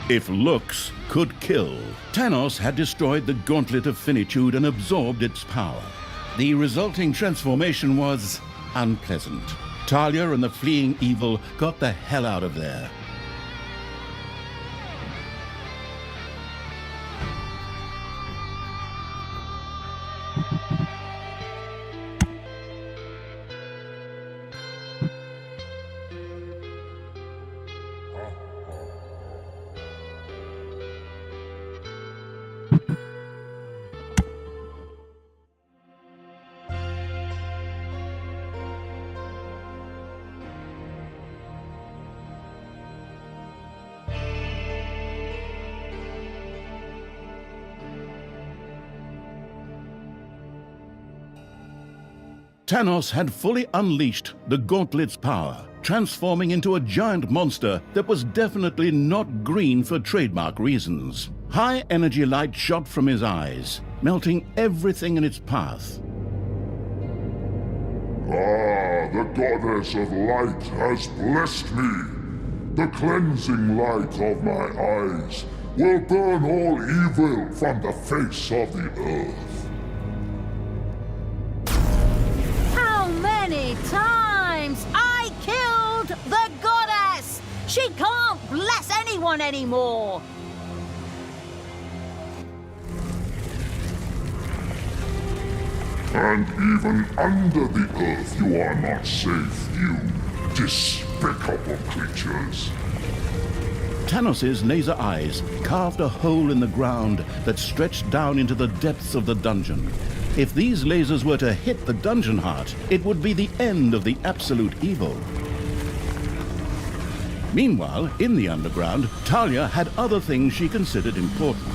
If looks could kill, Thanos had destroyed the gauntlet of finitude and absorbed its power. The resulting transformation was unpleasant. Talia and the fleeing evil got the hell out of there. Thanos had fully unleashed the gauntlet's power, transforming into a giant monster that was definitely not green for trademark reasons. High energy light shot from his eyes, melting everything in its path. Ah, the goddess of light has blessed me. The cleansing light of my eyes will burn all evil from the face of the earth. Many times I killed the goddess! She can't bless anyone anymore! And even under the earth you are not safe, you despicable creatures. Thanos' laser eyes carved a hole in the ground that stretched down into the depths of the dungeon. If these lasers were to hit the dungeon heart, it would be the end of the absolute evil. Meanwhile, in the underground, Talia had other things she considered important.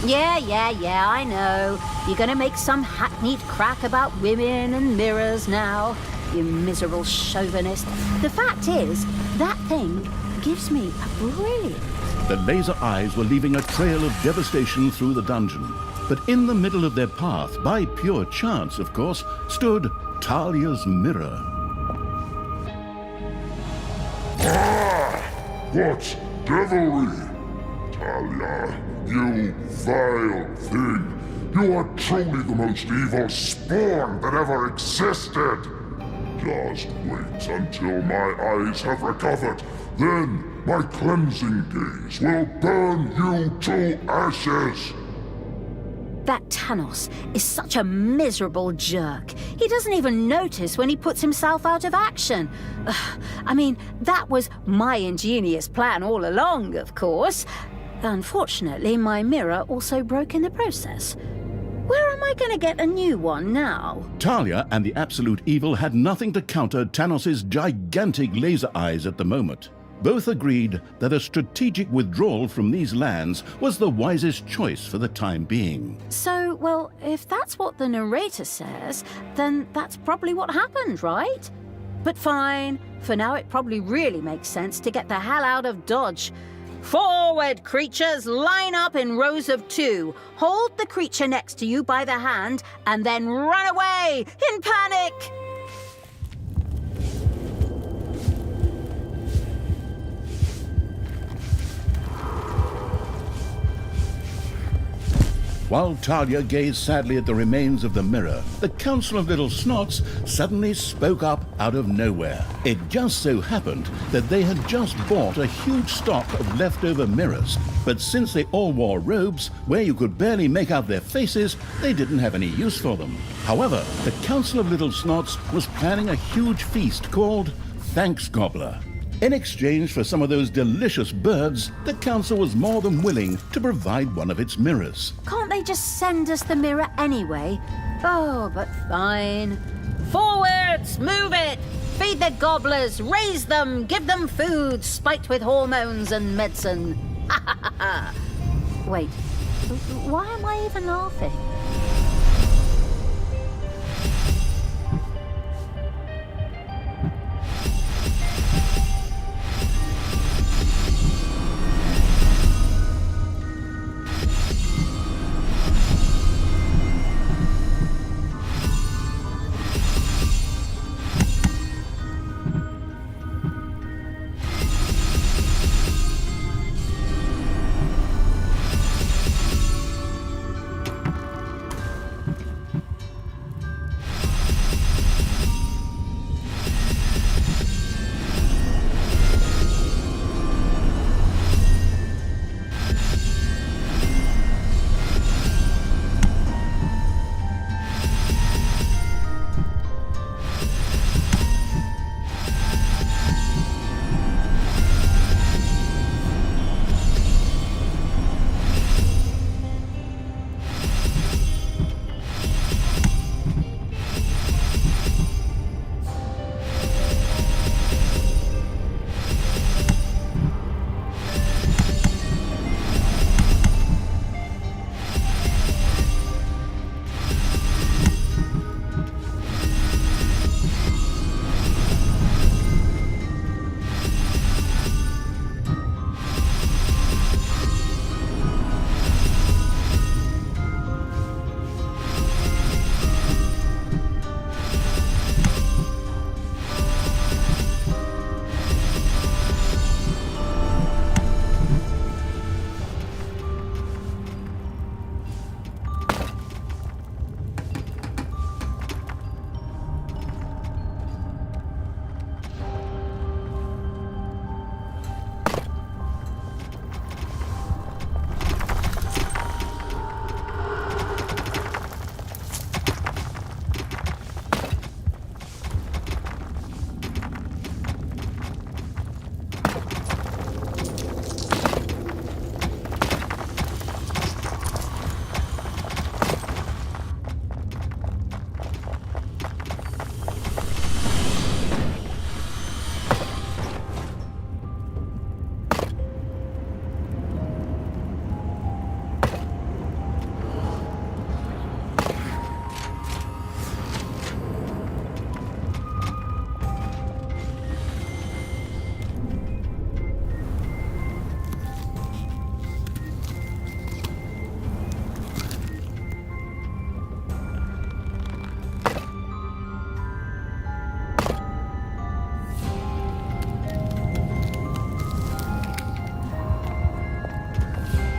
Yeah, I know. You're gonna make some hackneyed crack about women and mirrors now, you miserable chauvinist. The fact is, that thing gives me a brilliant... The laser eyes were leaving a trail of devastation through the dungeon. But in the middle of their path, by pure chance, of course, stood Talia's mirror. Ah! What devilry! Talia, you vile thing! You are truly the most evil spawn that ever existed! Just wait until my eyes have recovered. Then my cleansing gaze will burn you to ashes! That Thanos is such a miserable jerk. He doesn't even notice when he puts himself out of action. I mean, that was my ingenious plan all along, of course. Unfortunately, my mirror also broke in the process. Where am I going to get a new one now? Talia and the Absolute Evil had nothing to counter Thanos' gigantic laser eyes at the moment. Both agreed that a strategic withdrawal from these lands was the wisest choice for the time being. So, well, if that's what the narrator says, then that's probably what happened, right? But fine, for now it probably really makes sense to get the hell out of Dodge. Forward, creatures! Line up in rows of 2. Hold the creature next to you by the hand, and then run away in panic! While Talia gazed sadly at the remains of the mirror, the Council of Little Snots suddenly spoke up out of nowhere. It just so happened that they had just bought a huge stock of leftover mirrors, but since they all wore robes where you could barely make out their faces, they didn't have any use for them. However, the Council of Little Snots was planning a huge feast called Thanks Gobbler. In exchange for some of those delicious birds, the council was more than willing to provide one of its mirrors. Can't they just send us the mirror anyway? Oh, but fine. Forwards! Move it! Feed the gobblers! Raise them! Give them food, spiked with hormones and medicine. Ha ha ha ha! Wait, why am I even laughing?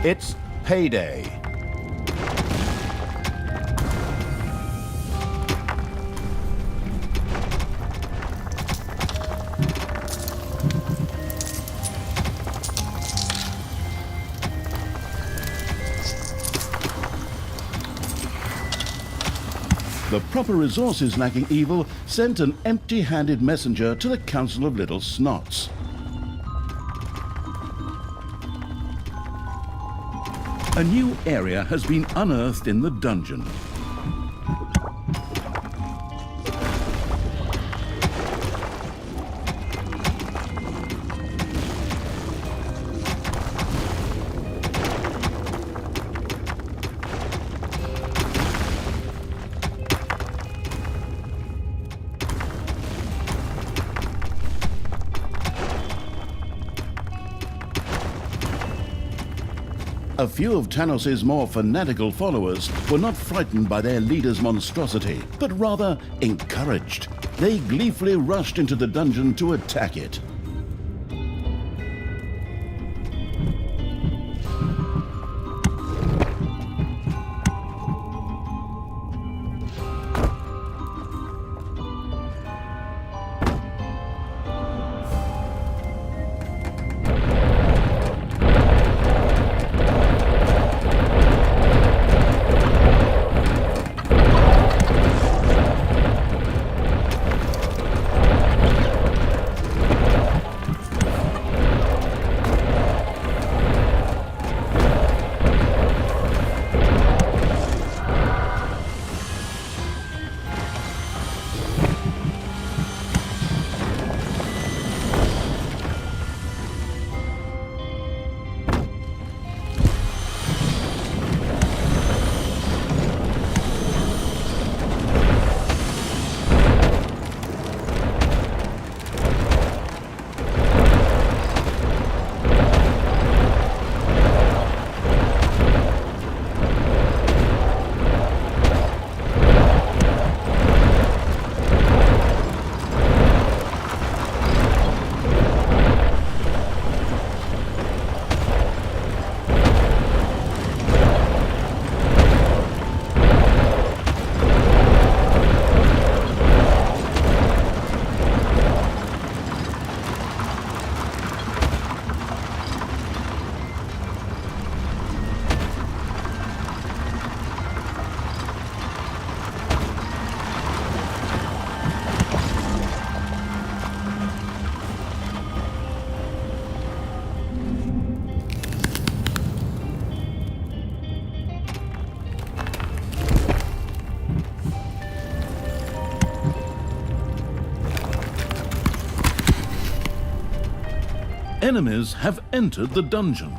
It's payday. The proper resources lacking evil sent an empty-handed messenger to the Council of Little Snots. A new area has been unearthed in the dungeon. A few of Tanos's more fanatical followers were not frightened by their leader's monstrosity, but rather encouraged. They gleefully rushed into the dungeon to attack it. Enemies have entered the dungeon.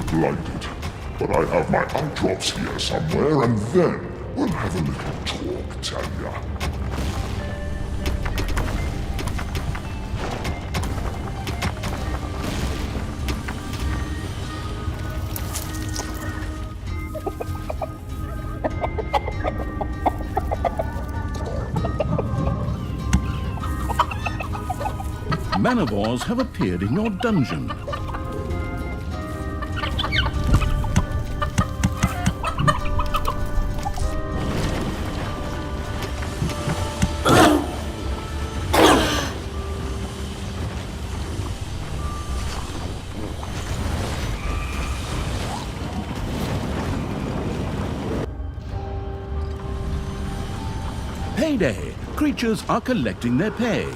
Blinded, but I have my eye drops here somewhere, and then we'll have a little talk, Tanya. Manivores have appeared in your dungeon. Payday! Creatures are collecting their pay.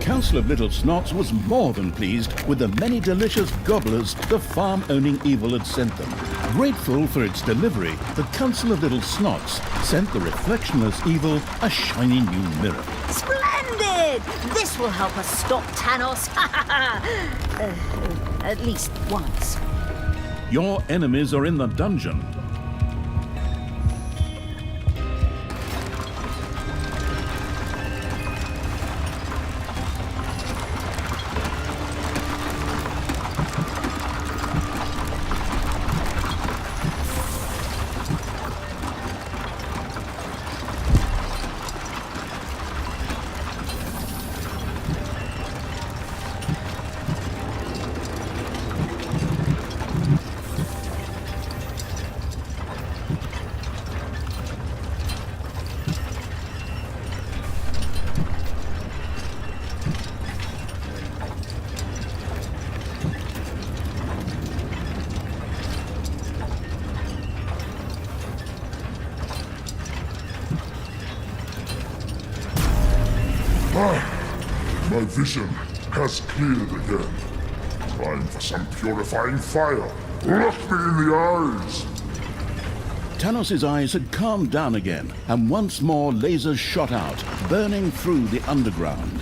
Council of Little Snots was more than pleased with the many delicious gobblers the farm-owning evil had sent them. Grateful for its delivery, the Council of Little Snots sent the reflectionless evil a shiny new mirror. Splendid! This will help us stop Thanos. At least once. Your enemies are in the dungeon. My vision has cleared again. Time for some purifying fire. Look me in the eyes! Thanos' eyes had calmed down again, and once more lasers shot out, burning through the underground.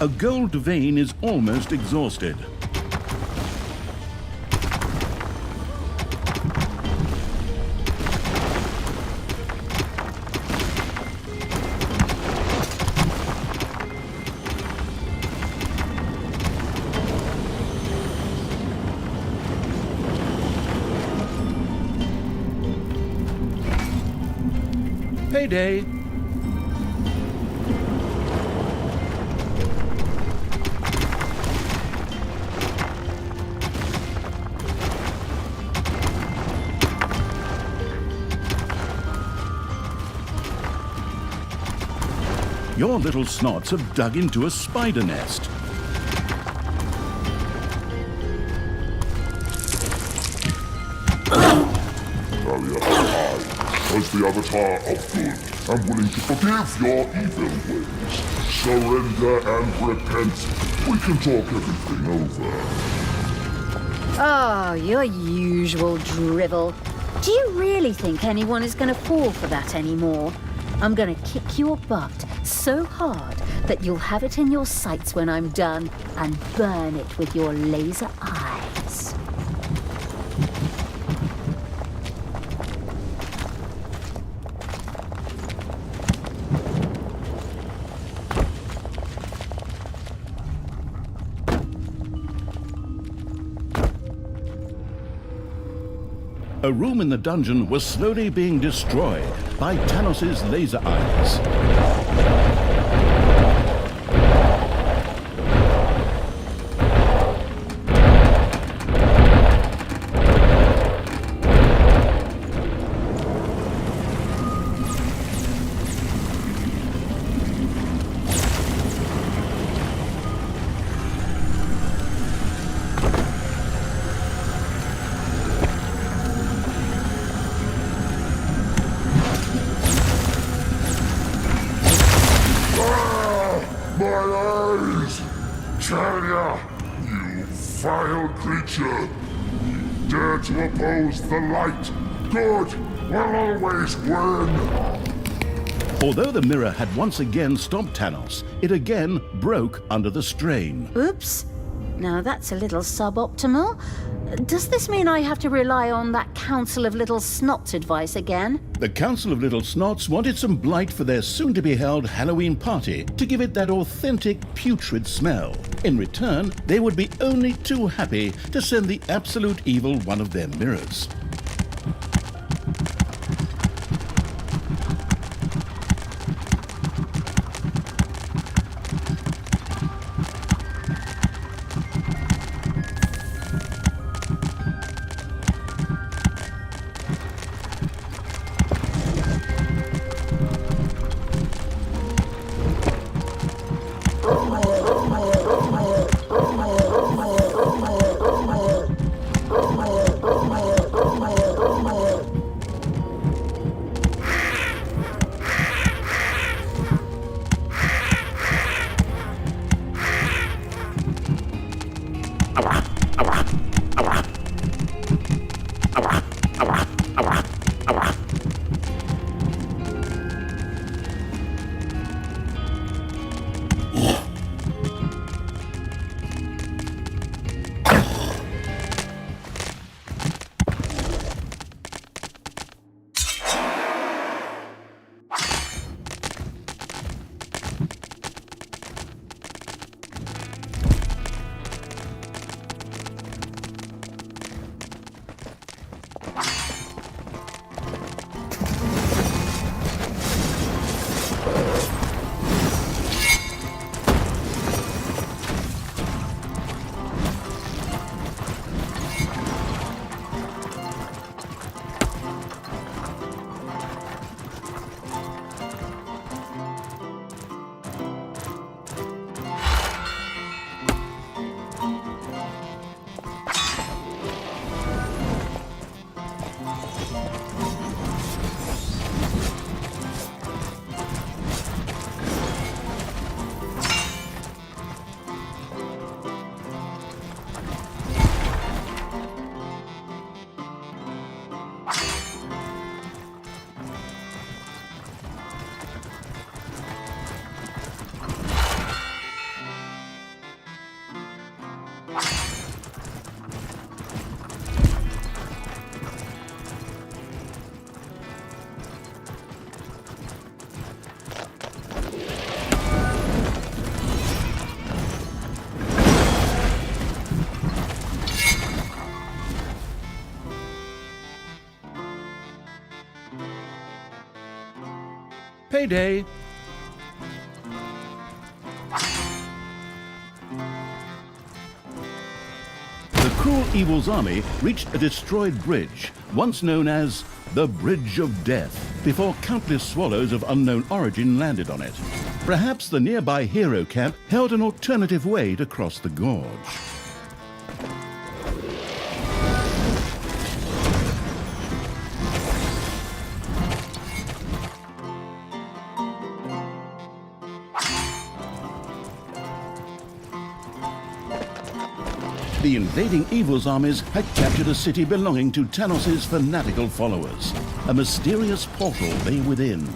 A gold vein is almost exhausted. Mayday! Your little snots have dug into a spider nest. Talia, I, as the avatar of good, am willing to forgive your evil ways. Surrender and repent. We can talk everything over. Oh, your usual drivel. Do you really think anyone is going to fall for that anymore? I'm going to kick your butt so hard that you'll have it in your sights when I'm done and burn it with your laser eyes. A room in the dungeon was slowly being destroyed by Tanos's laser eyes. Talia, you vile creature! You dare to oppose the light! Good will always win! Although the mirror had once again stopped Tanos, it again broke under the strain. Oops. Now that's a little suboptimal. Does this mean I have to rely on that Council of Little Snots advice again? The Council of Little Snots wanted some blight for their soon-to-be-held Halloween party to give it that authentic putrid smell. In return, they would be only too happy to send the absolute evil one of their mirrors. Payday! The cruel evil's army reached a destroyed bridge, once known as the Bridge of Death, before countless swallows of unknown origin landed on it. Perhaps the nearby hero camp held an alternative way to cross the gorge. The invading evil's armies had captured a city belonging to Tanos' fanatical followers. A mysterious portal lay within.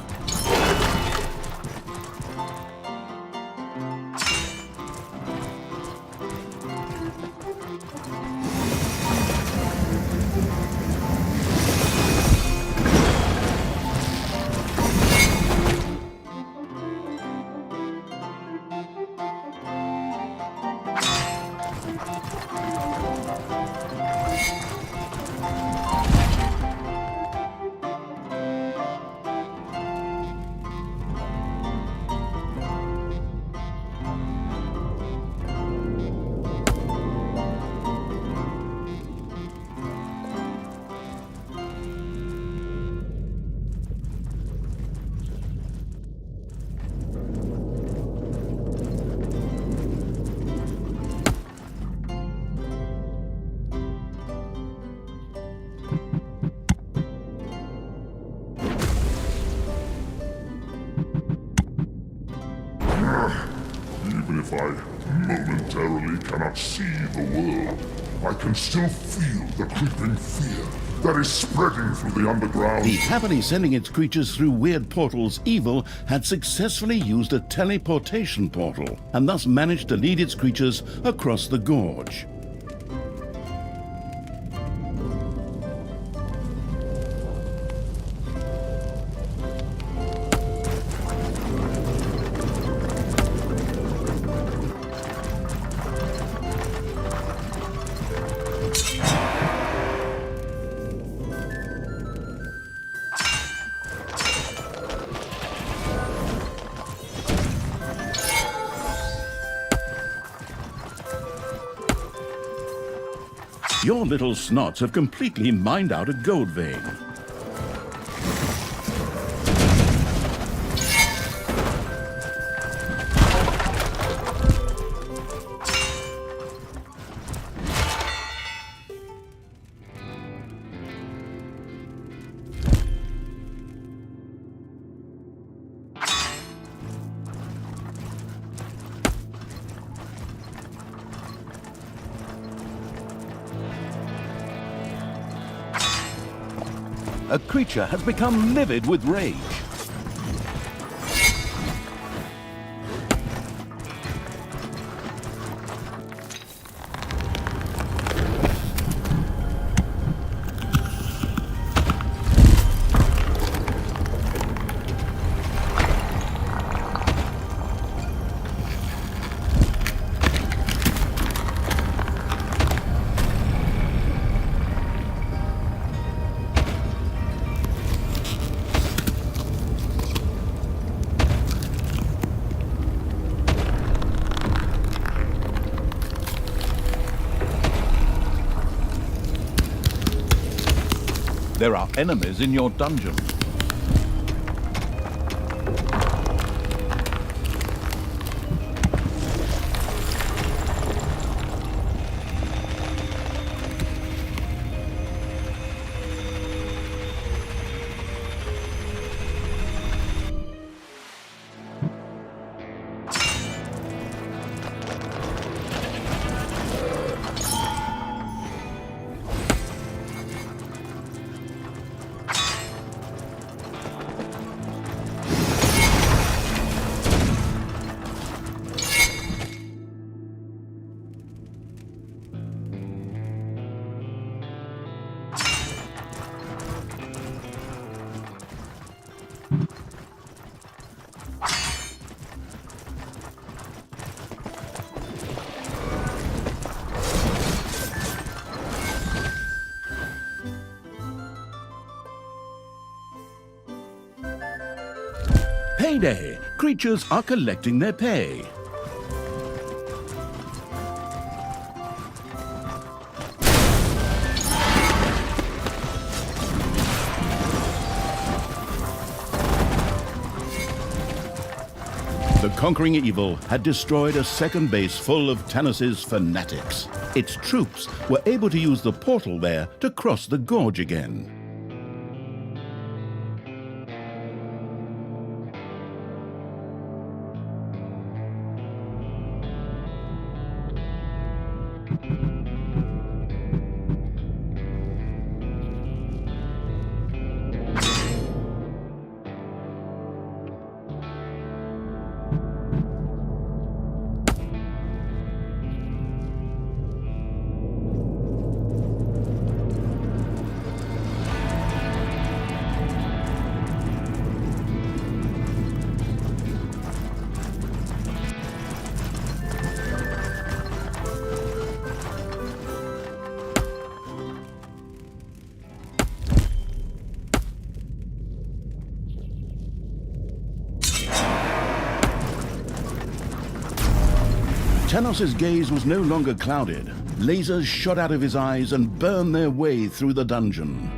Even if I momentarily cannot see the world, I can still feel the creeping fear that is spreading through the underground. The happily sending its creatures through weird portals, Evil had successfully used a teleportation portal, and thus managed to lead its creatures across the gorge. Your little snots have completely mined out a gold vein. A creature has become livid with rage. There are enemies in your dungeon. Payday! Creatures are collecting their pay. The conquering evil had destroyed a second base full of Tanos's fanatics. Its troops were able to use the portal there to cross the gorge again. Tanos's gaze was no longer clouded. Lasers shot out of his eyes and burned their way through the dungeon.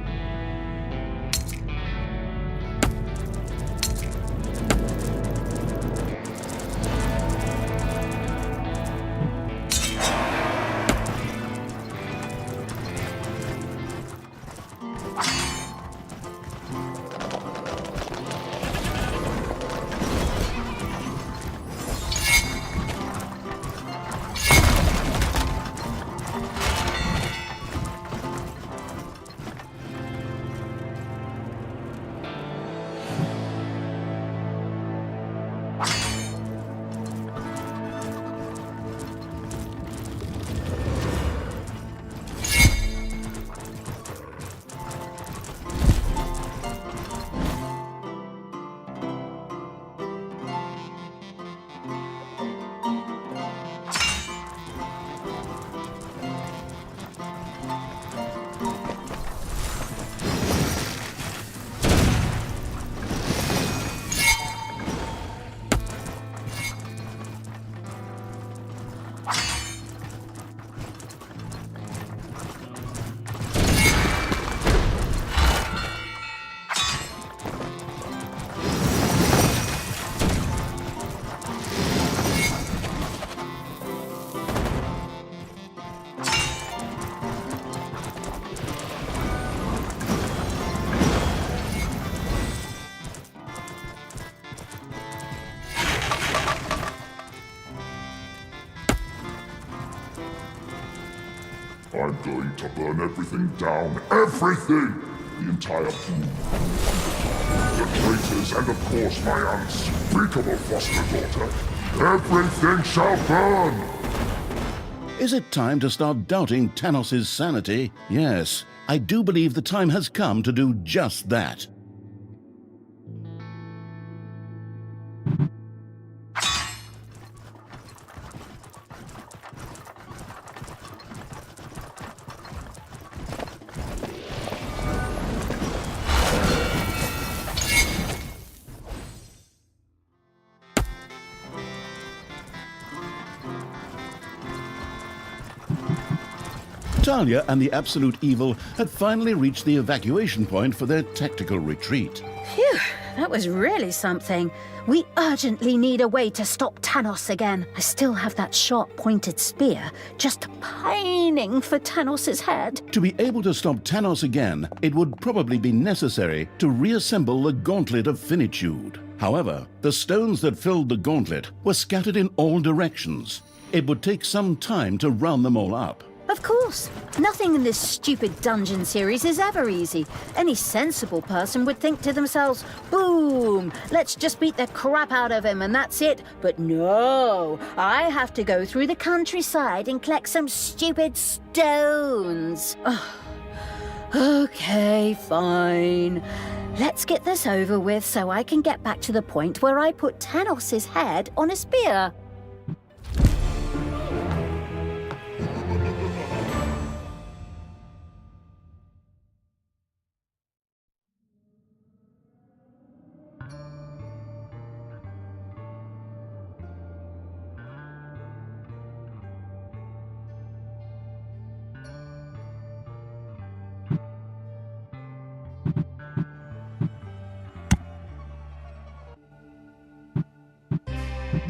I'm going to burn everything down. Everything! The entire pool. The traitors and of course my unspeakable foster daughter. Everything shall burn! Is it time to start doubting Tanos's sanity? Yes, I do believe the time has come to do just that. Talia and the Absolute Evil had finally reached the evacuation point for their tactical retreat. Phew, that was really something. We urgently need a way to stop Tanos again. I still have that sharp-pointed spear, just pining for Tanos's head. To be able to stop Tanos again, it would probably be necessary to reassemble the Gauntlet of Finitude. However, the stones that filled the gauntlet were scattered in all directions. It would take some time to round them all up. Of course. Nothing in this stupid dungeon series is ever easy. Any sensible person would think to themselves, boom, let's just beat the crap out of him and that's it. But no, I have to go through the countryside and collect some stupid stones. Okay, fine. Let's get this over with so I can get back to the point where I put Tanos' head on a spear.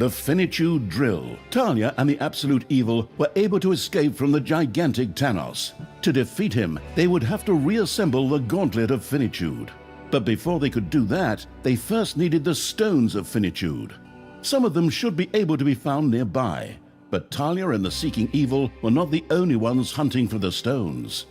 the finitude drill. Talia and the Absolute Evil were able to escape from the gigantic Thanos. To defeat him, they would have to reassemble the Gauntlet of Finitude. But before they could do that, they first needed the Stones of Finitude. Some of them should be able to be found nearby, but Talia and the Seeking Evil were not the only ones hunting for the stones.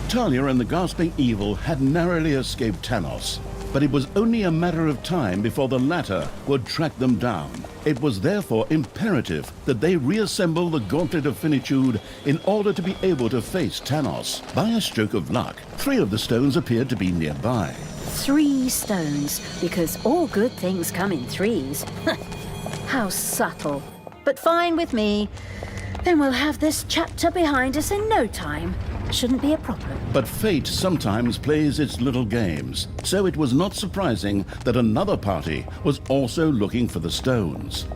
Talia and the Gasping Evil had narrowly escaped Thanos, but it was only a matter of time before the latter would track them down. It was therefore imperative that they reassemble the Gauntlet of Finitude in order to be able to face Thanos. By a stroke of luck, 3 of the stones appeared to be nearby. 3 stones, because all good things come in 3s. How subtle. But fine with me. Then we'll have this chapter behind us in no time. Shouldn't be a problem. But fate sometimes plays its little games, so it was not surprising that another party was also looking for the stones.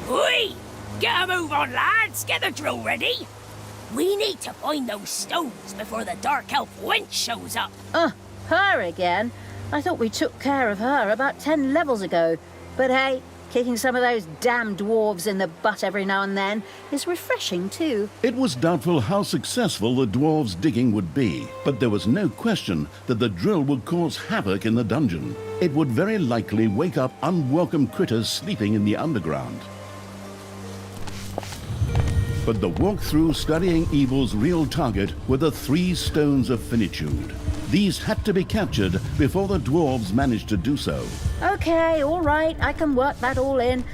Oi! Get a move on, lads! Get the drill ready! We need to find those stones before the Dark Elf wench shows up. Her again? I thought we took care of her about 10 levels ago. But hey, kicking some of those damn dwarves in the butt every now and then is refreshing too. It was doubtful how successful the dwarves' digging would be, but there was no question that the drill would cause havoc in the dungeon. It would very likely wake up unwelcome critters sleeping in the underground. But the walkthrough studying Evil's real target were the 3 stones of finitude. These had to be captured before the dwarves managed to do so. Okay, all right, I can work that all in.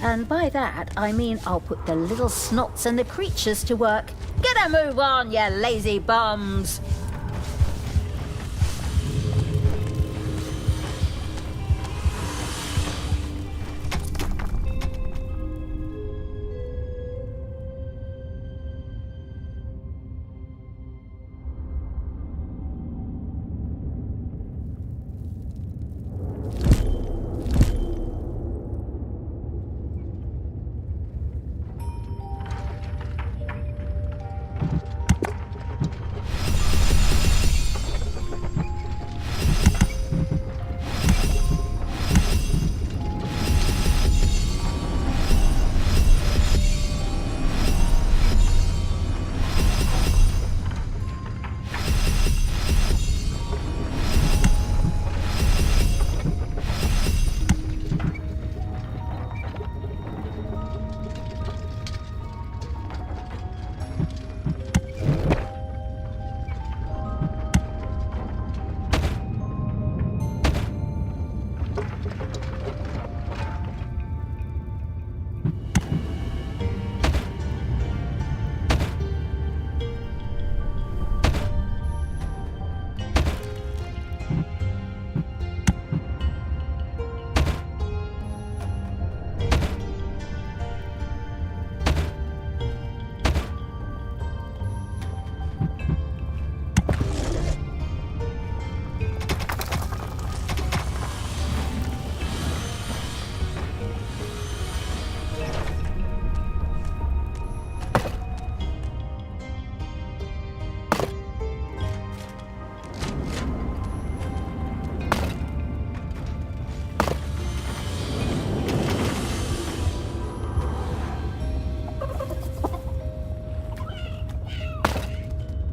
And by that, I mean I'll put the little snots and the creatures to work. Get a move on, you lazy bums!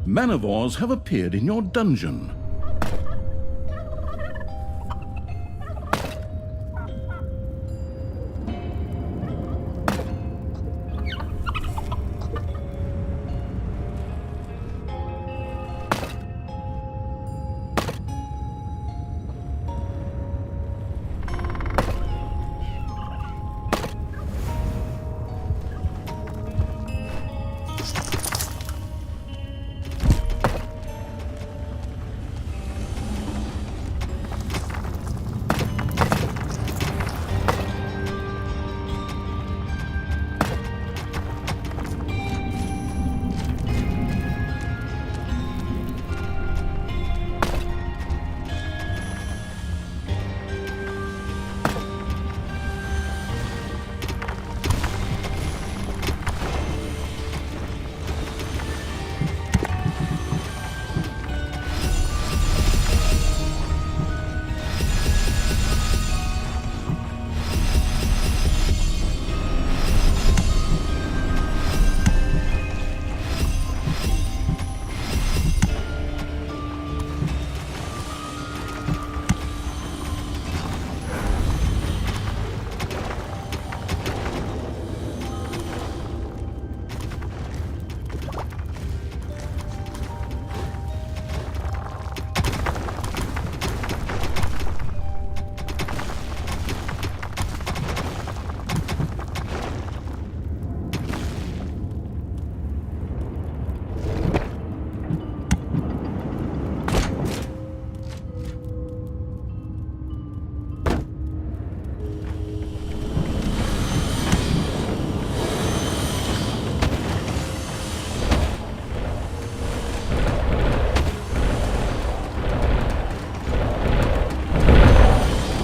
Manivores have appeared in your dungeon.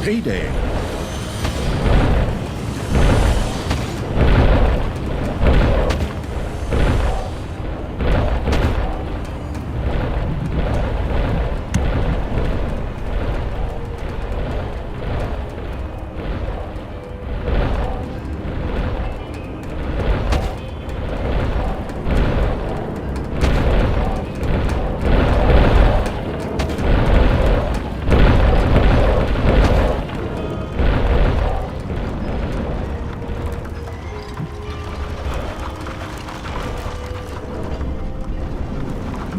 payday.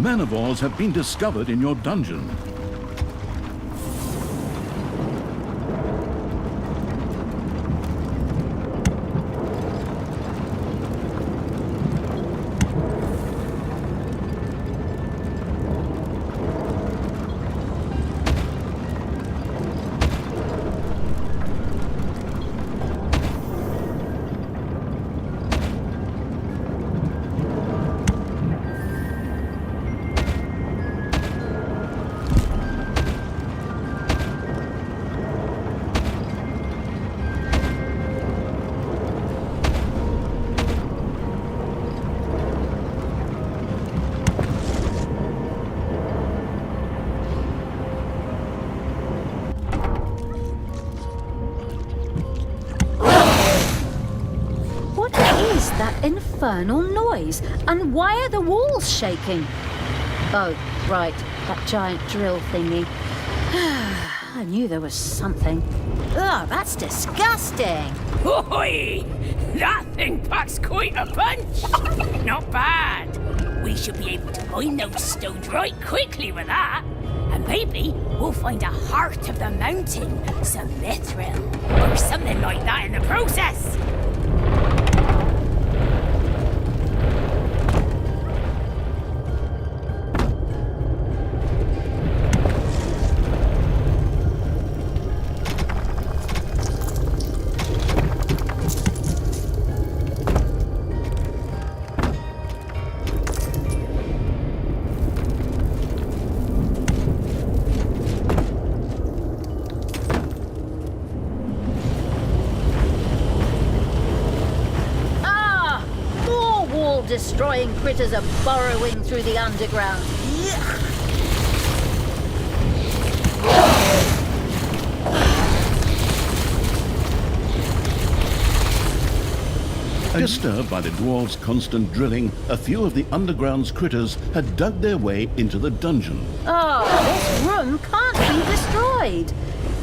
Manivores have been discovered in your dungeon. Infernal noise, and why are the walls shaking? Oh, right, that giant drill thingy. I knew there was something. Oh, that's disgusting. Oi! That thing packs quite a punch. Not bad. We should be able to find those stones right quickly with that. And maybe we'll find a heart of the mountain, some mithril, or something like that in the process. Destroying critters are burrowing through the underground. Disturbed by the dwarves' constant drilling, a few of the underground's critters had dug their way into the dungeon. Oh, this room can't be destroyed.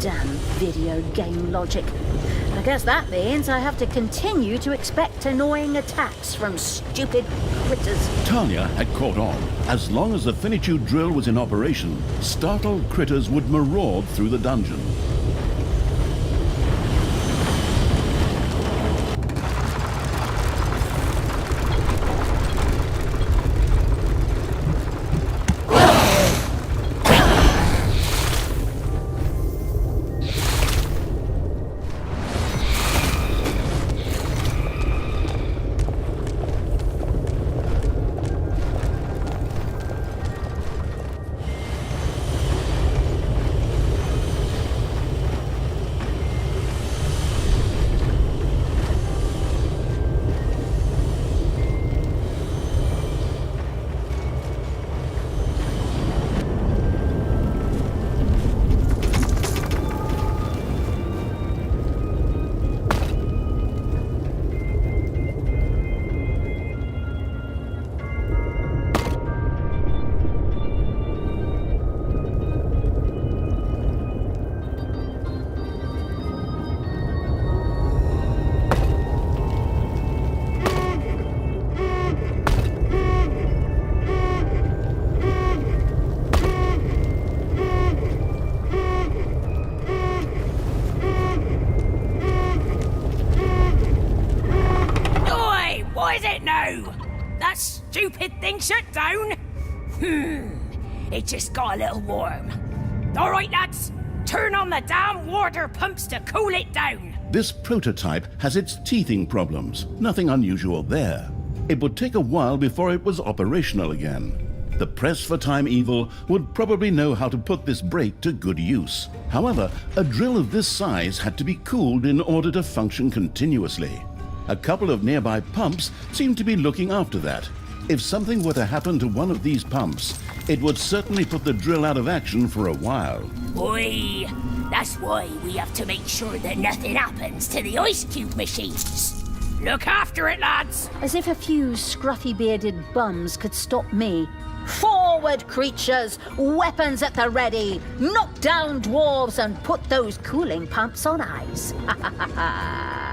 Damn video game logic. I guess that means I have to continue to expect annoying attacks from stupid critters. Talia had caught on. As long as the finitude drill was in operation, startled critters would maraud through the dungeon. Stupid thing shut down? It just got a little warm. All right, lads, turn on the damn water pumps to cool it down. This prototype has its teething problems. Nothing unusual there. It would take a while before it was operational again. The press for time evil would probably know how to put this brake to good use. However, a drill of this size had to be cooled in order to function continuously. A couple of nearby pumps seemed to be looking after that. If something were to happen to one of these pumps, it would certainly put the drill out of action for a while. Boy, that's why we have to make sure that nothing happens to the ice cube machines. Look after it, lads! As if a few scruffy-bearded bums could stop me. Forward, creatures! Weapons at the ready! Knock down dwarves and put those cooling pumps on ice! Ha ha ha ha!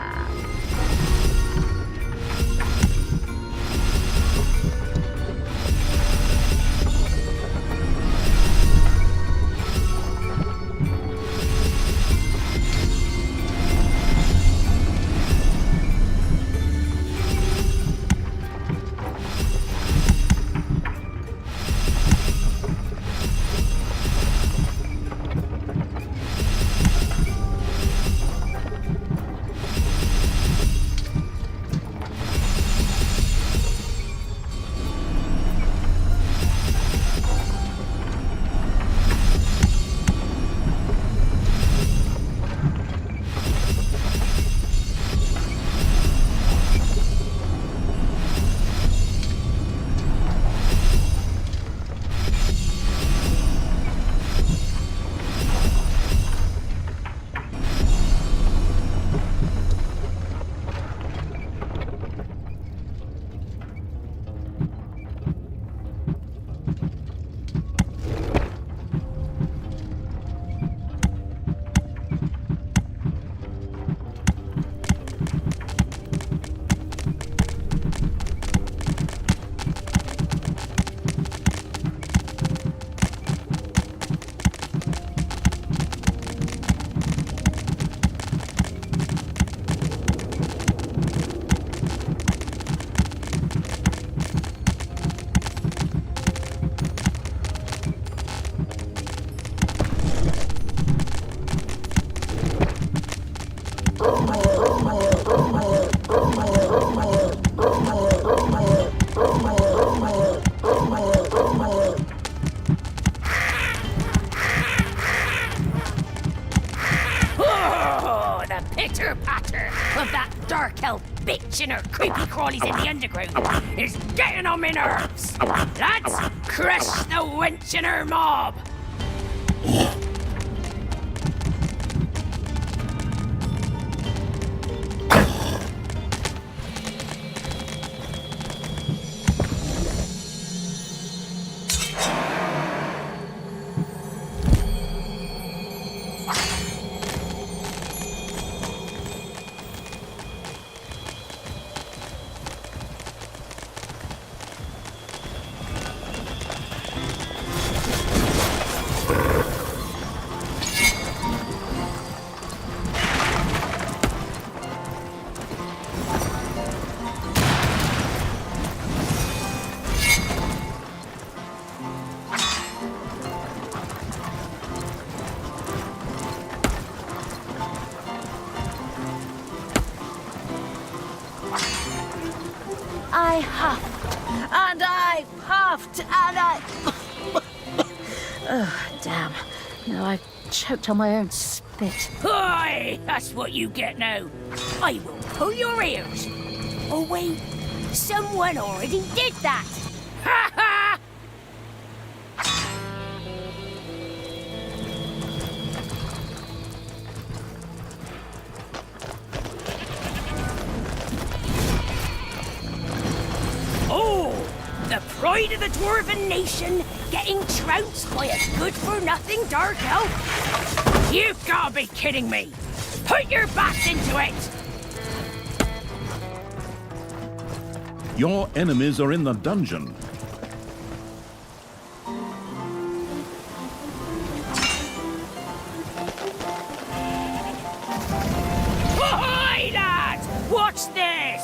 And her creepy crawlies in the underground is getting on my nerves. Lads, crush the wench and her mob. I huffed, and I puffed, and I... Oh, damn. Now I've choked on my own spit. Aye, that's what you get now. I will pull your ears. Oh, wait. Someone already did that. Ha ha! The pride of the Dwarven nation getting trounced by a good-for-nothing dark elf? You've got to be kidding me! Put your backs into it! Your enemies are in the dungeon. Ahoy, lads! Watch this!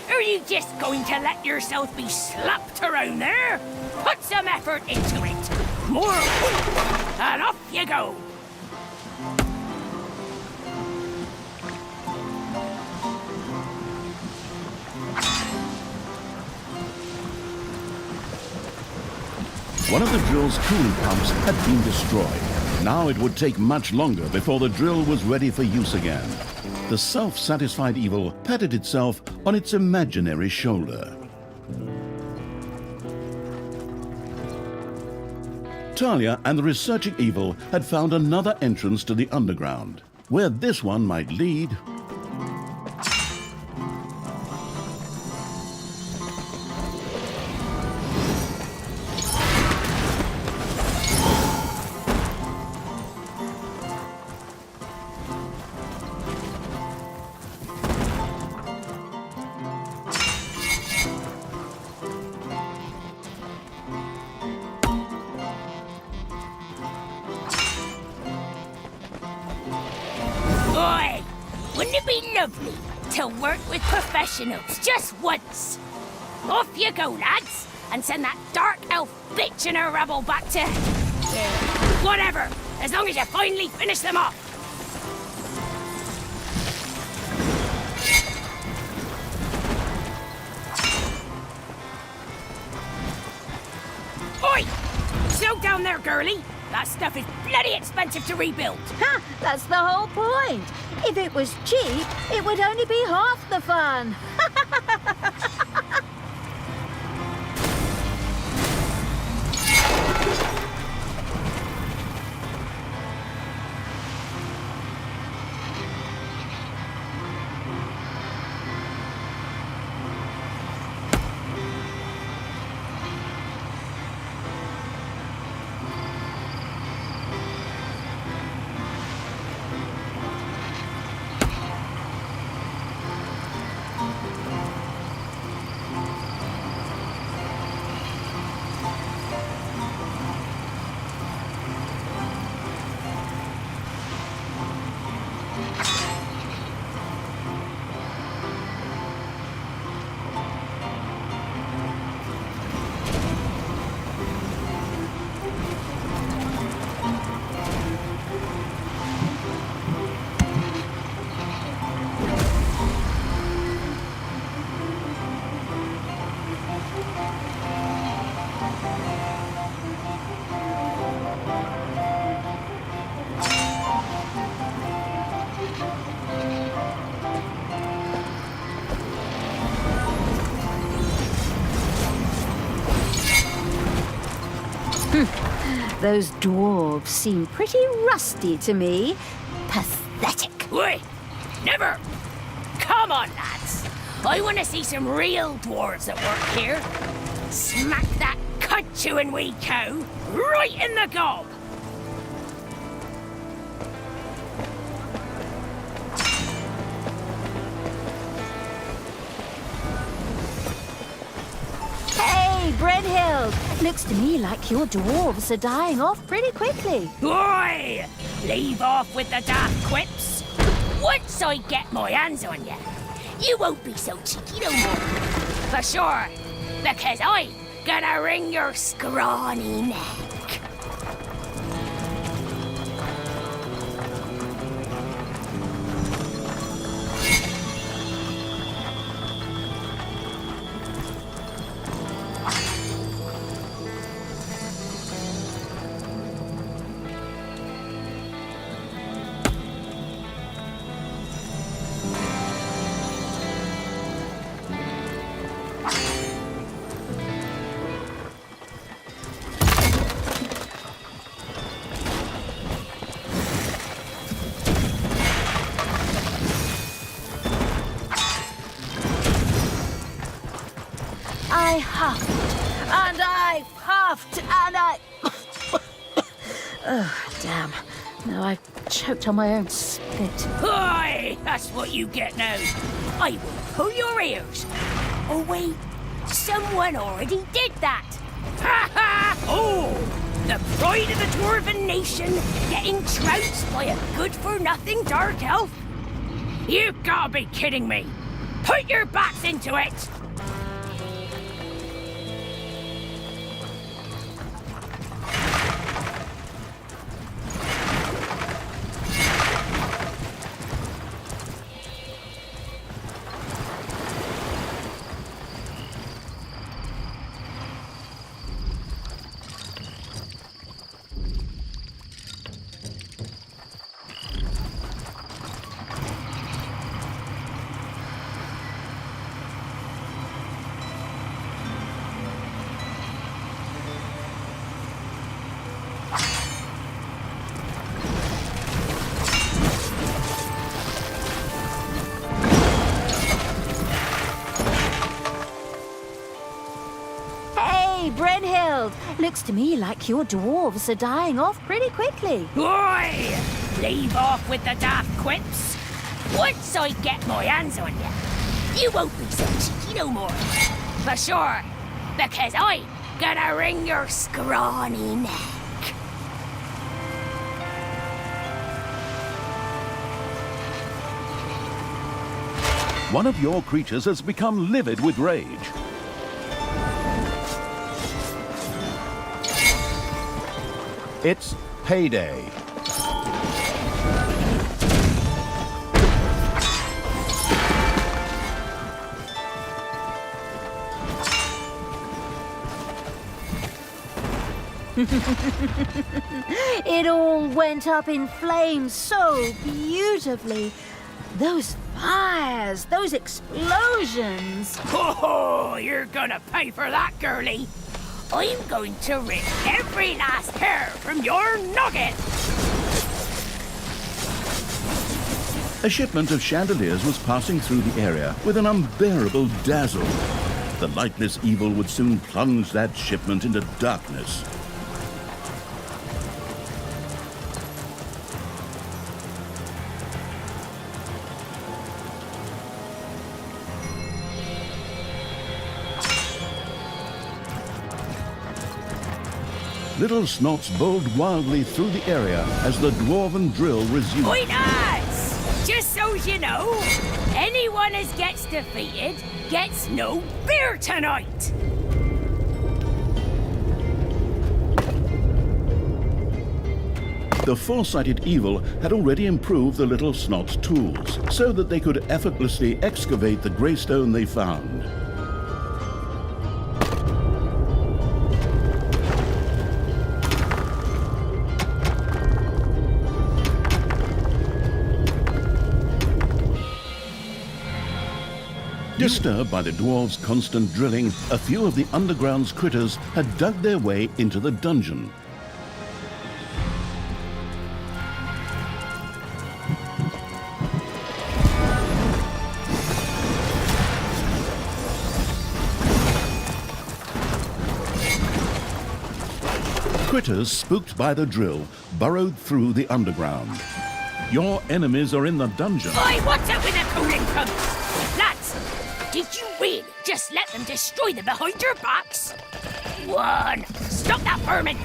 Are you just going to let yourself be slapped around there? Put some effort into it. More whoop, and off you go. One of the drill's coolant pumps had been destroyed. Now it would take much longer before the drill was ready for use again. The self-satisfied evil patted itself on its imaginary shoulder. Talia and the researching evil had found another entrance to the underground. Where this one might lead... Boy, wouldn't it be lovely to work with professionals just once? Off you go, lads, and send that dark elf bitch and her rabble back to... whatever, as long as you finally finish them off. Oi! Slow down there, girlie. That stuff is bloody expensive to rebuild. Ha! That's the whole point. If it was cheap, it would only be half the fun. Those dwarves seem pretty rusty to me. Pathetic. Oi! Never! Come on, lads. I want to see some real dwarves at work here. Smack that cud-chewing wee cow right in the gob! Hey, Brynhild! Looks to me like your dwarves are dying off pretty quickly. Oi! Leave off with the daft quips. Once I get my hands on you, you won't be so cheeky no more. For sure, because I'm gonna wring your scrawny neck. I huffed, and I puffed, and I... Oh, damn. Now I've choked on my own spit. Oi! That's what you get now. I will pull your ears. Oh, wait. Someone already did that. Ha ha! Oh! The pride of the Dwarven nation getting trounced by a good-for-nothing dark elf? You gotta be kidding me. Put your backs into it! Brynhild. Looks to me like your dwarves are dying off pretty quickly. Oi! Leave off with the daft quips. Once I get my hands on you, you won't be so cheeky no more. For sure, because I'm gonna wring your scrawny neck. One of your creatures has become livid with rage. It's payday. It all went up in flames so beautifully. Those fires, those explosions. Oh, you're gonna pay for that, girlie. I'm going to rip every last hair from your noggin. A shipment of chandeliers was passing through the area with an unbearable dazzle. The lightless evil would soon plunge that shipment into darkness. Little snots bowled wildly through the area as the dwarven drill resumed. Oi, lads! Just so you know, anyone as gets defeated gets no beer tonight. The foresighted evil had already improved the little snots' tools so that they could effortlessly excavate the grey stone they found. Disturbed by the dwarves' constant drilling, a few of the underground's critters had dug their way into the dungeon. Critters, spooked by the drill, burrowed through the underground. Your enemies are in the dungeon. Oi, what's up with the cooling pumps? Lads, did you really just let them destroy them behind your backs? One, stop that vermin!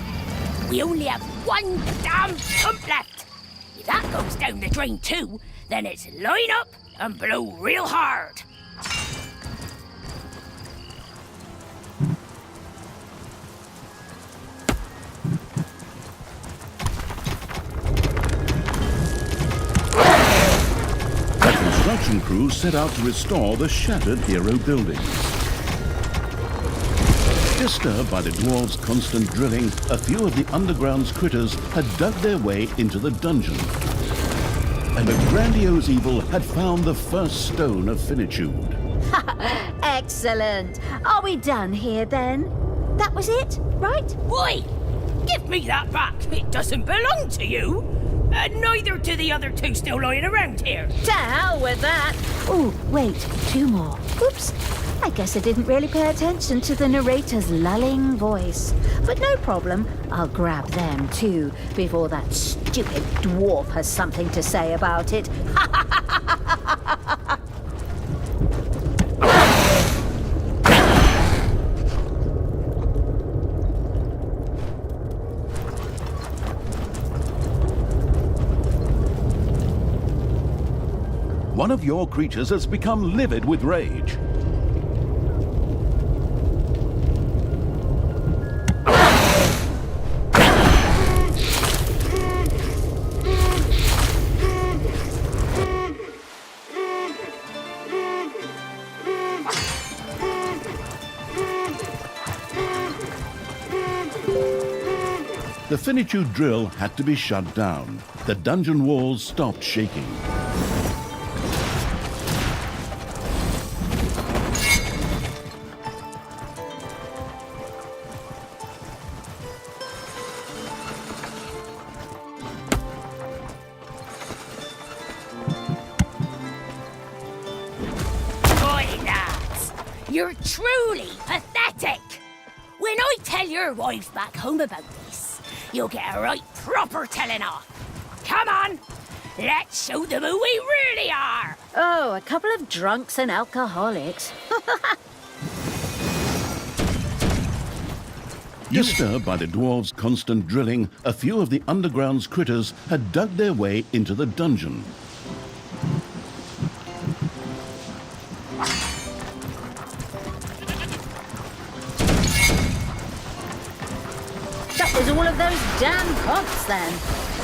We only have one damn pump left. If that goes down the drain too, then it's line up and blow real hard. Construction crews set out to restore the shattered hero buildings. Disturbed by the dwarves' constant drilling, a few of the underground's critters had dug their way into the dungeon. And a grandiose evil had found the first stone of finitude. Excellent. Are we done here then? That was it, right? Oi! Give me that back! It doesn't belong to you! And neither do the other two still lying around here. To hell with that. Oh, wait, two more. Oops. I guess I didn't really pay attention to the narrator's lulling voice. But no problem. I'll grab them too, before that stupid dwarf has something to say about it. One of your creatures has become livid with rage. The finitude drill had to be shut down. The dungeon walls stopped shaking. Boy, lads, you're truly pathetic. when I tell your wives back home about this, you'll get a right proper telling off. Come on, let's show them who we really are. Oh, a couple of drunks and alcoholics. Disturbed by the dwarves' constant drilling, a few of the underground's critters had dug their way into the dungeon. That was all of those damn cogs then.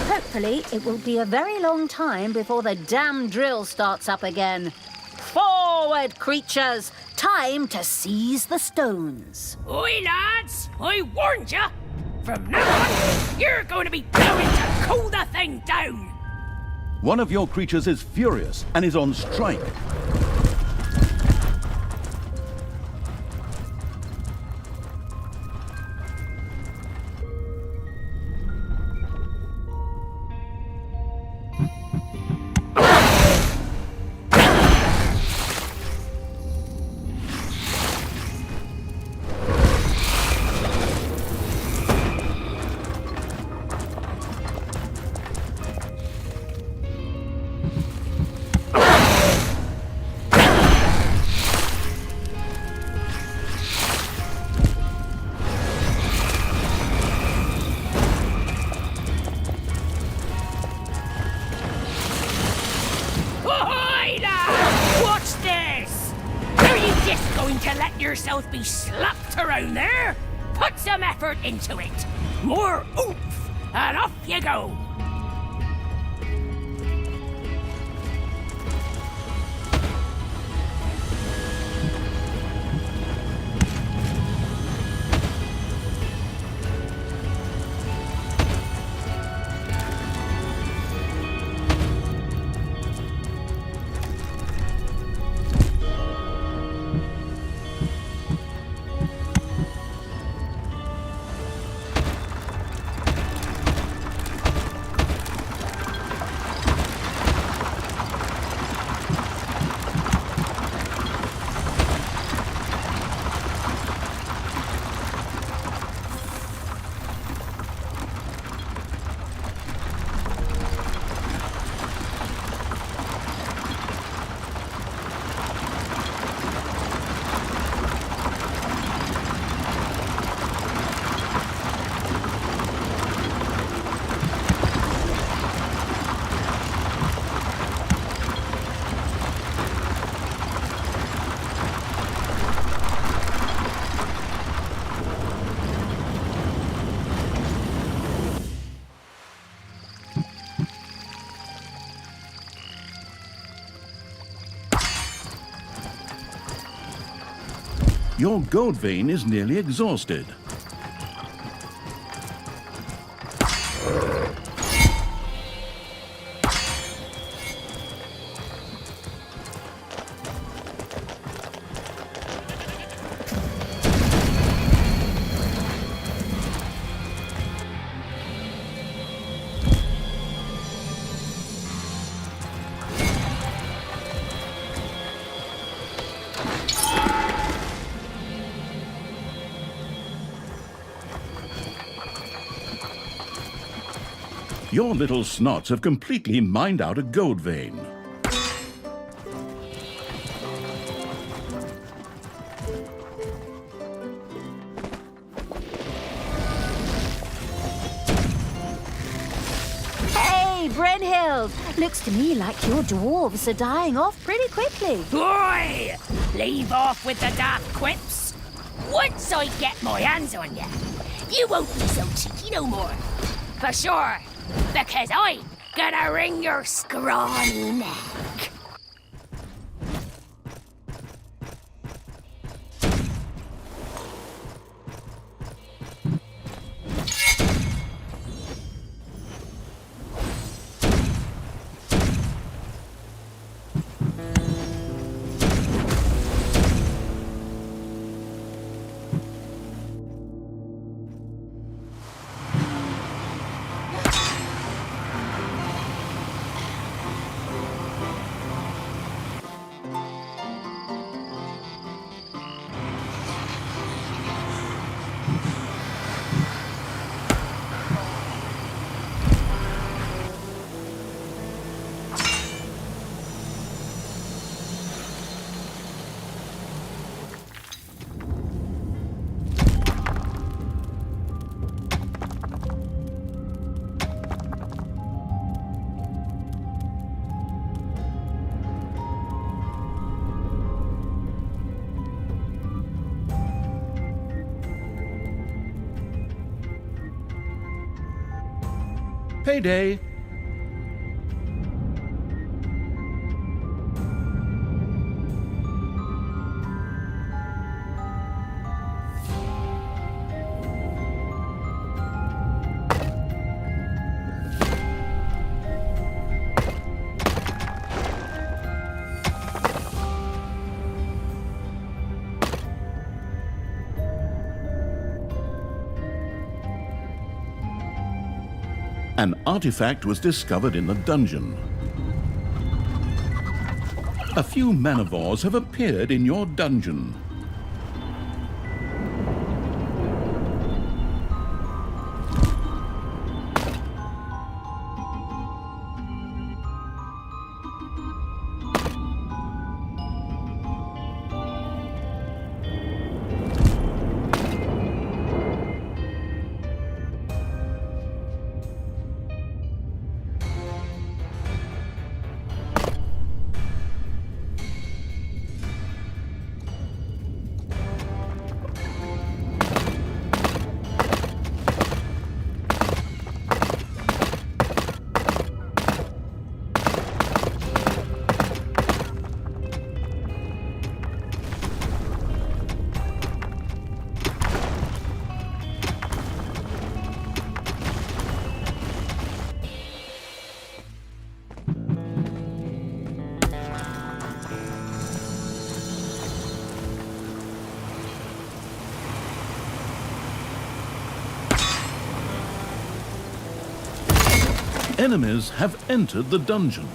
Hopefully, it will be a very long time before the damn drill starts up again. Forward, creatures! Time to seize the stones. Oi, lads! I warned ya! From now on, you're going to be going to cool the thing down! One of your creatures is furious and is on strike. Yourself be slapped around there? Put some effort into it. More oomph, and off you go. Your gold vein is nearly exhausted. Your little snots have completely mined out a gold vein. Hey, Brynhild! Looks to me like your dwarves are dying off pretty quickly. Boy! Leave off with the daft quips. Once I get my hands on you, you won't be so cheeky no more. For sure. Because I'm gonna wring your scrawny neck. Payday! An artifact was discovered in the dungeon. A few manivores have appeared in your dungeon. Enemies have entered the dungeon.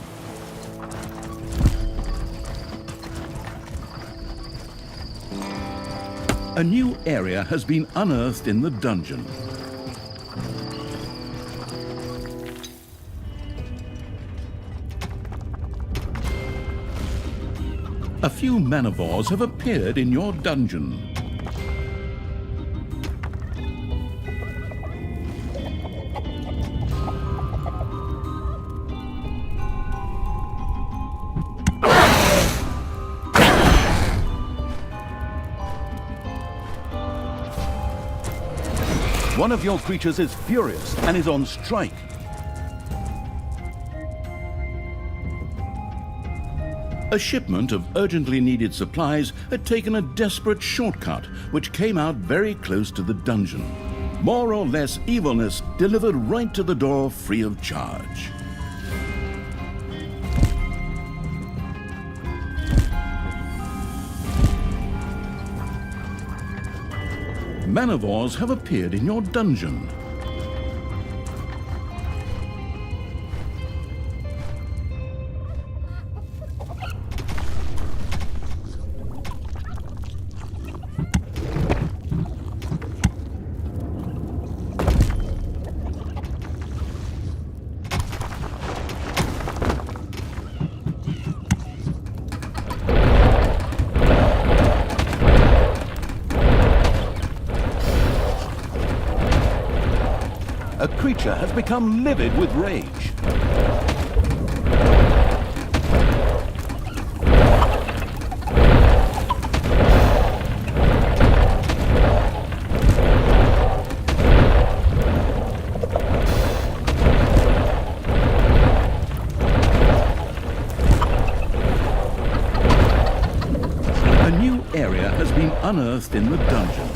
A new area has been unearthed in the dungeon. A few manivores have appeared in your dungeon. One of your creatures is furious and is on strike. A shipment of urgently needed supplies had taken a desperate shortcut which came out very close to the dungeon. More or less evilness delivered right to the door free of charge. Manivores have appeared in your dungeon. A creature has become livid with rage. A new area has been unearthed in the dungeon.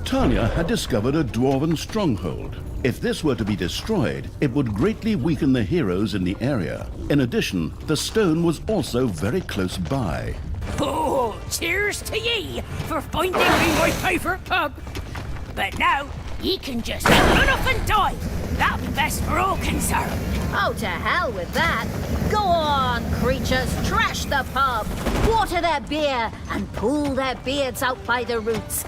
Talia had discovered a dwarven stronghold. If this were to be destroyed, it would greatly weaken the heroes in the area. In addition, the stone was also very close by. Oh, cheers to ye for finding me my favourite pub. But now, ye can just run off and die. That'll be best for all concerned. Oh, to hell with that. Go on, creatures, trash the pub, water their beer, and pull their beards out by the roots.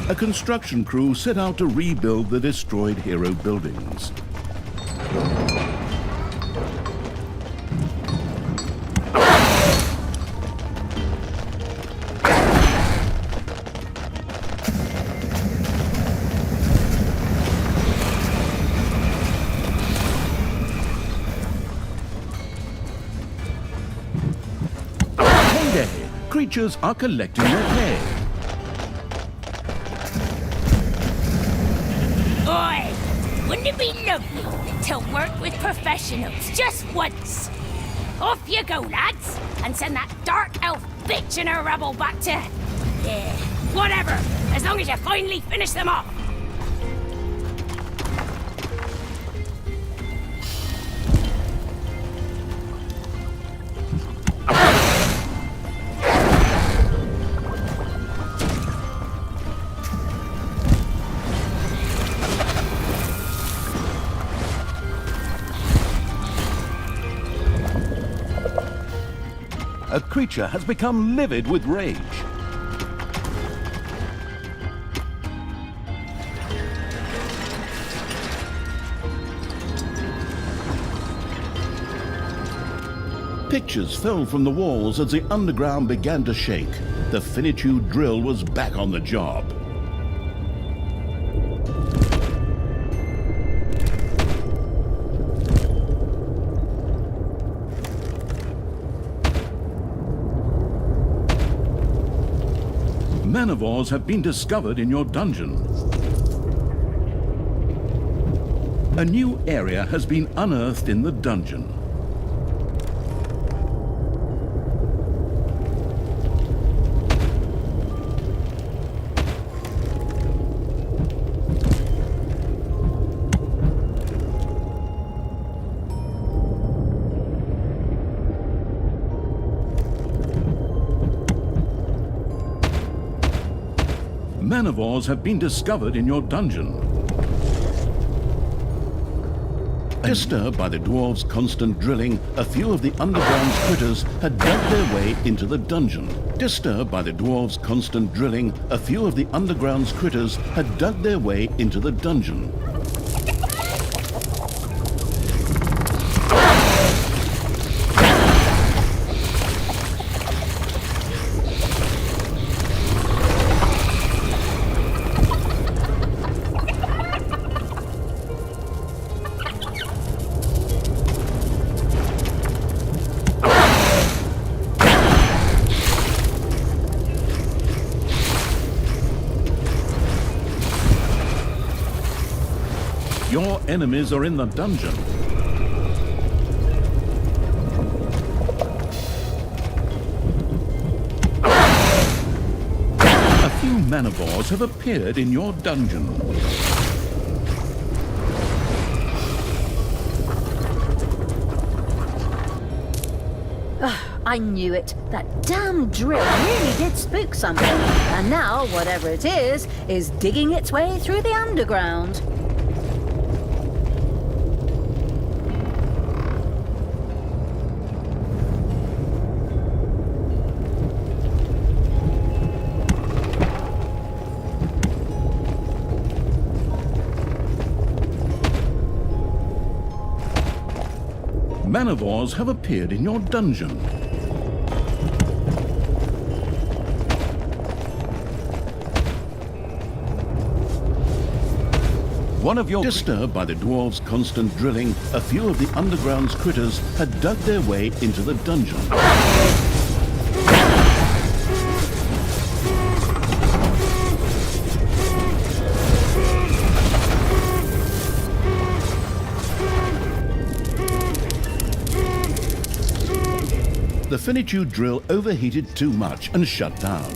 A construction crew set out to rebuild the destroyed hero buildings. creatures are collecting their pay. Oi! Wouldn't it be lovely to work with professionals just once? Off you go, lads, and send that dark elf bitch and her rabble back to... yeah, whatever, as long as you finally finish them off. A creature has become livid with rage. Pictures fell from the walls as the underground began to shake. The finitude drill was back on the job. Manivores have been discovered in your dungeon. A new area has been unearthed in the dungeon. Manivores have been discovered in your dungeon. Disturbed by the dwarves' constant drilling, a few of the underground's critters had dug their way into the dungeon. Disturbed by the dwarves' constant drilling, a few of the underground's critters had dug their way into the dungeon. Your enemies are in the dungeon. A few manivores have appeared in your dungeon. I knew it. That damn drill really did spook something. And now, whatever it is digging its way through the underground. Manivores have appeared in your dungeon. One of your... Disturbed by the dwarves' constant drilling, a few of the underground's critters had dug their way into the dungeon. The finitude drill overheated too much and shut down.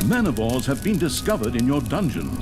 Manivores have been discovered in your dungeon.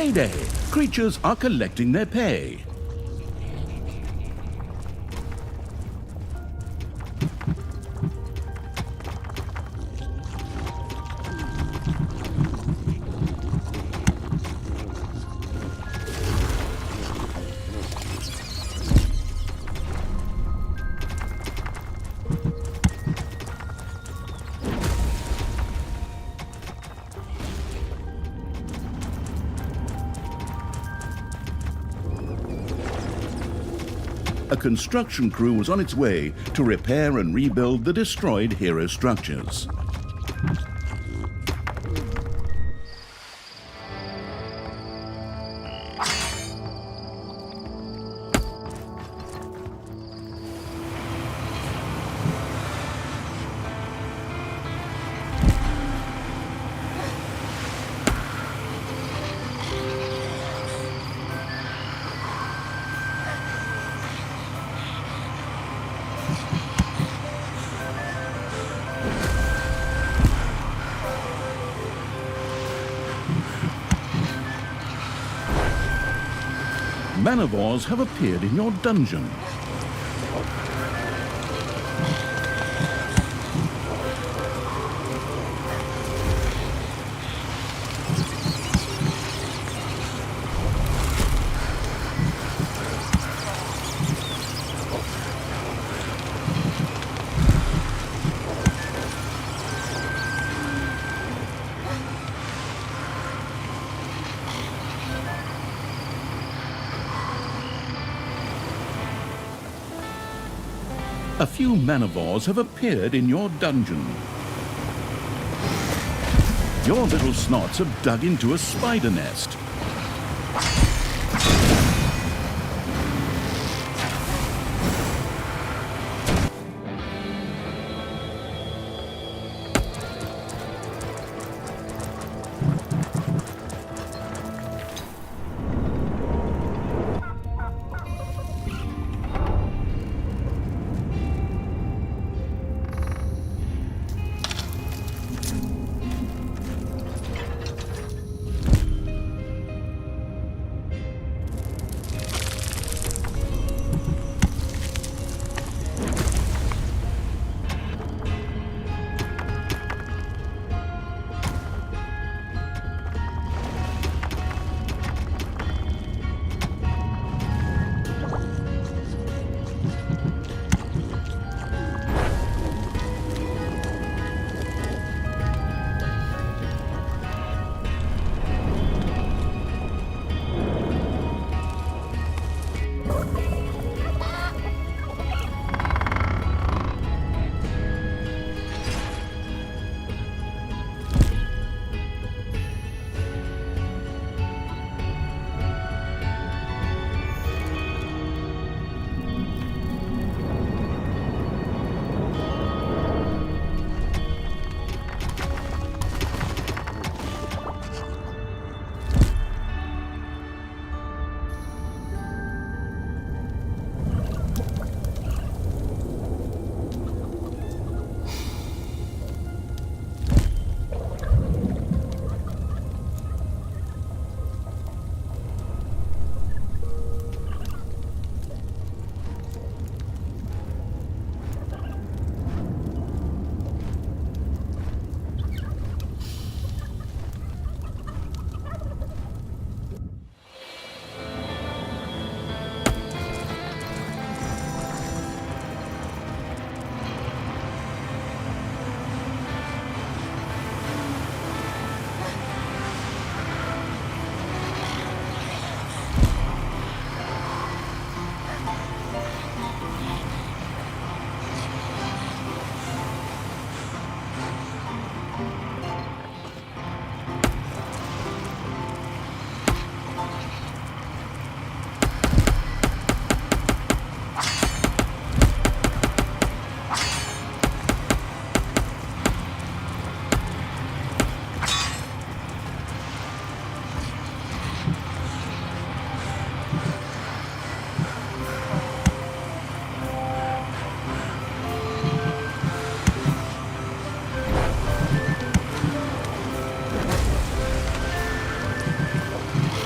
payday! Creatures are collecting their pay. A construction crew was on its way to repair and rebuild the destroyed hero structures. Manivores have appeared in your dungeon. A few manivores have appeared in your dungeon. Your little snots have dug into a spider nest.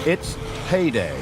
It's payday.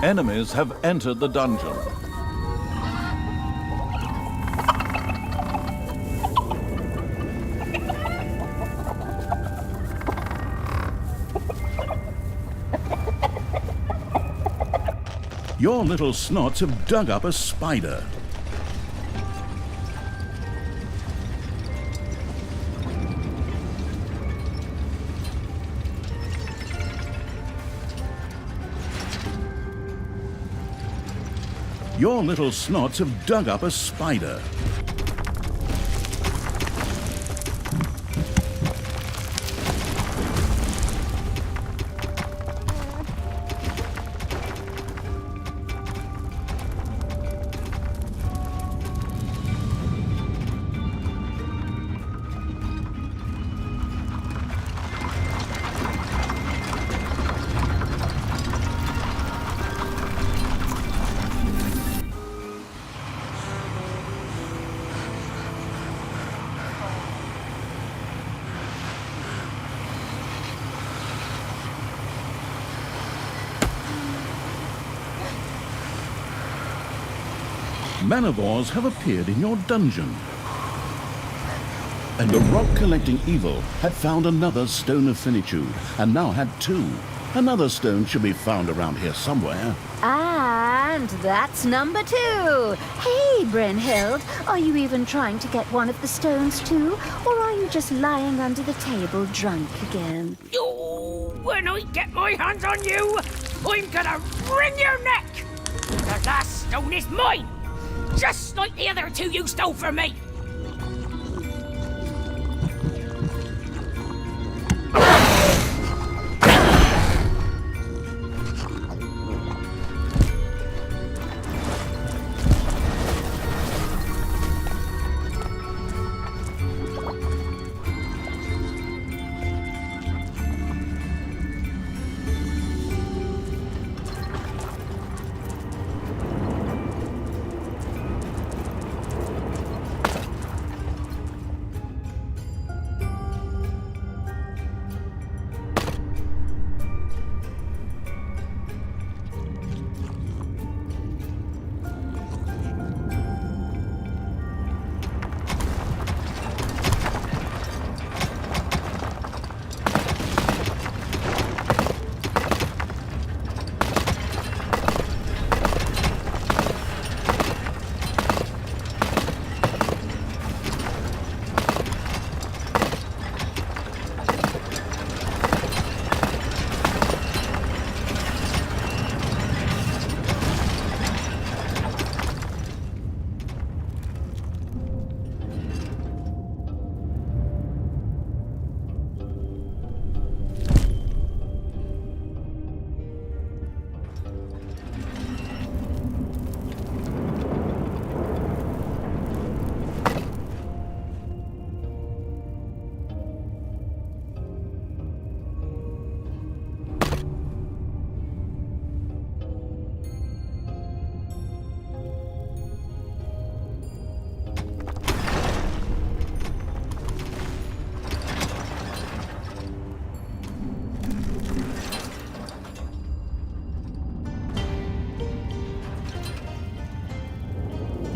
Enemies have entered the dungeon. Your little snots have dug up a spider. Your little snots have dug up a spider. Man-of-wars have appeared in your dungeon. And the rock-collecting evil had found another stone of finitude, and now had two. Another stone should be found around here somewhere. And that's number 2. Hey, Brynhild, are you even trying to get one of the stones too? Or are you just lying under the table drunk again? Oh, when I get my hands on you, I'm gonna wring your neck! The last stone is mine! Just like the other 2 you stole from me!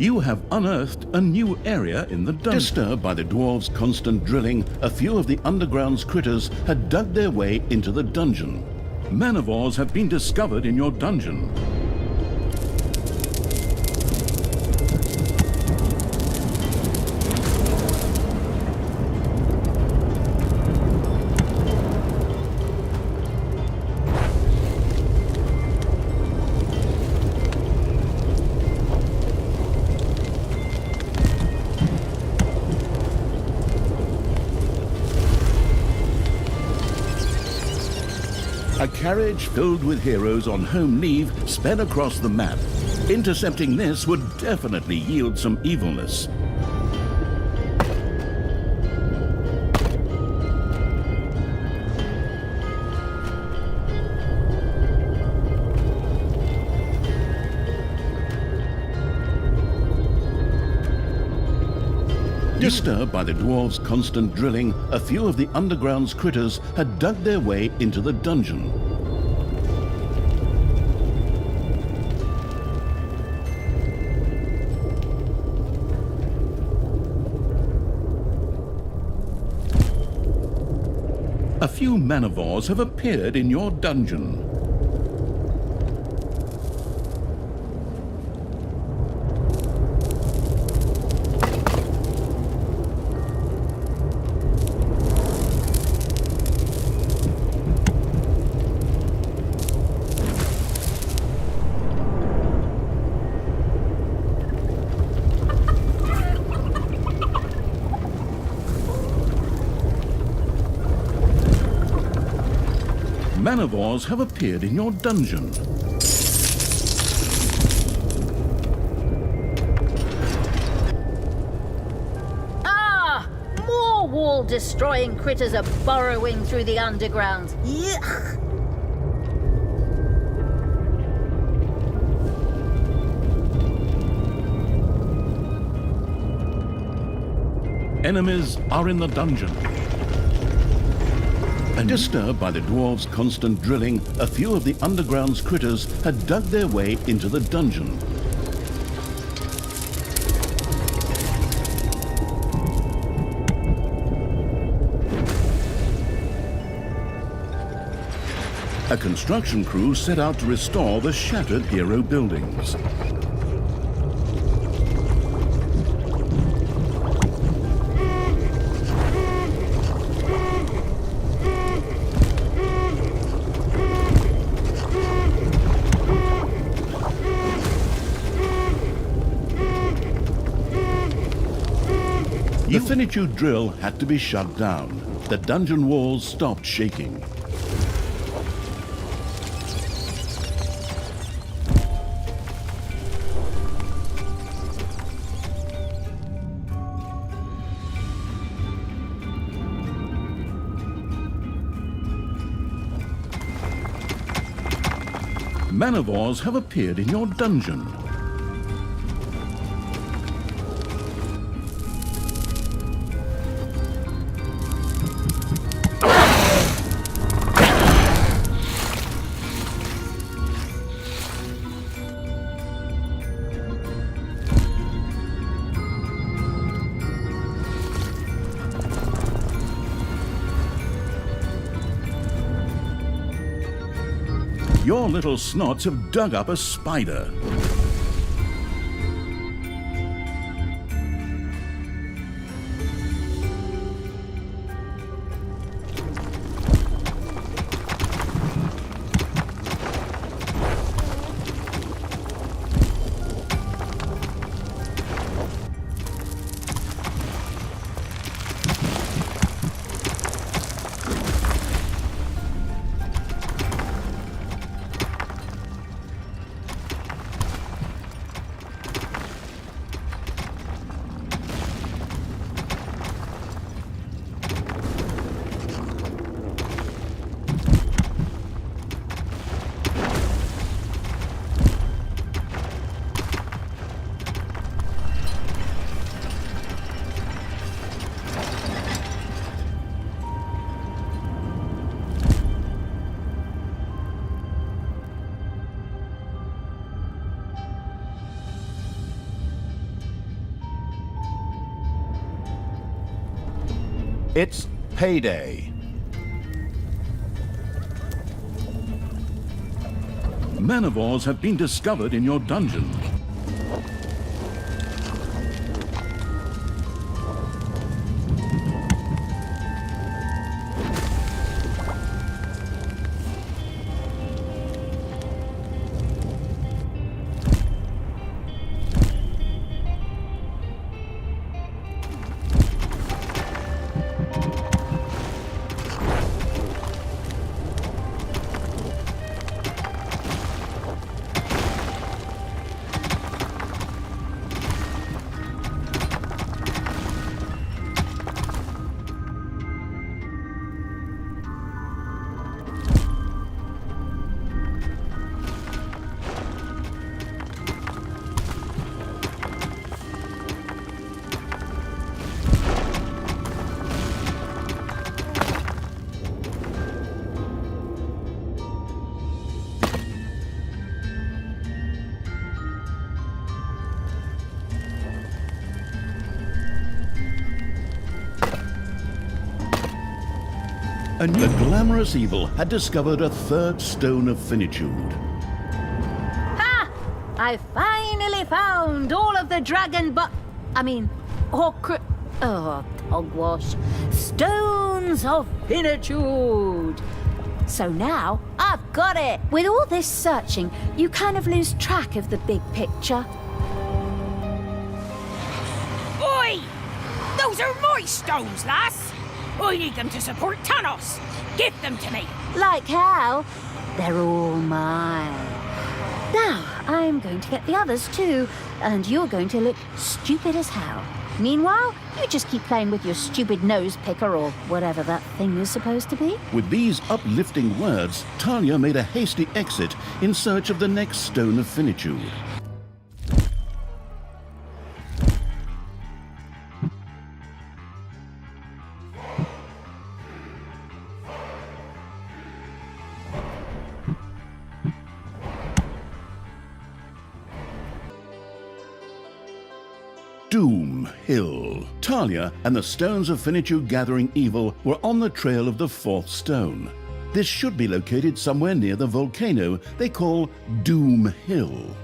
You have unearthed a new area in the dungeon. Disturbed by the dwarves' constant drilling, a few of the underground's critters had dug their way into the dungeon. Manivores have been discovered in your dungeon. A carriage filled with heroes on home leave sped across the map. Intercepting this would definitely yield some evilness. Disturbed by the dwarves' constant drilling, a few of the underground's critters had dug their way into the dungeon. A few manivores have appeared in your dungeon. Manivores have appeared in your dungeon. Ah! More wall-destroying critters are burrowing through the underground. Yuck! Enemies are in the dungeon. And disturbed by the dwarves' constant drilling, a few of the underground's critters had dug their way into the dungeon. A construction crew set out to restore the shattered hero buildings. The finitude drill had to be shut down. The dungeon walls stopped shaking. Manivores have appeared in your dungeon. Your little snots have dug up a spider. It's payday. Manivores have been discovered in your dungeon. And the glamorous evil had discovered a third stone of finitude. Ha! I finally found all of the dragon hogwash. Stones of finitude. So now I've got it. With all this searching, you kind of lose track of the big picture. Oi! Those are my stones, lass! I need them to support Thanos! Give them to me! Like how? They're all mine. Now, I'm going to get the others too, and you're going to look stupid as hell. Meanwhile, you just keep playing with your stupid nose picker or whatever that thing is supposed to be. With these uplifting words, Talia made a hasty exit in search of the next stone of finitude. Doom Hill. Talia and the Stones of Finitude gathering evil were on the trail of the fourth stone. This should be located somewhere near the volcano they call Doom Hill.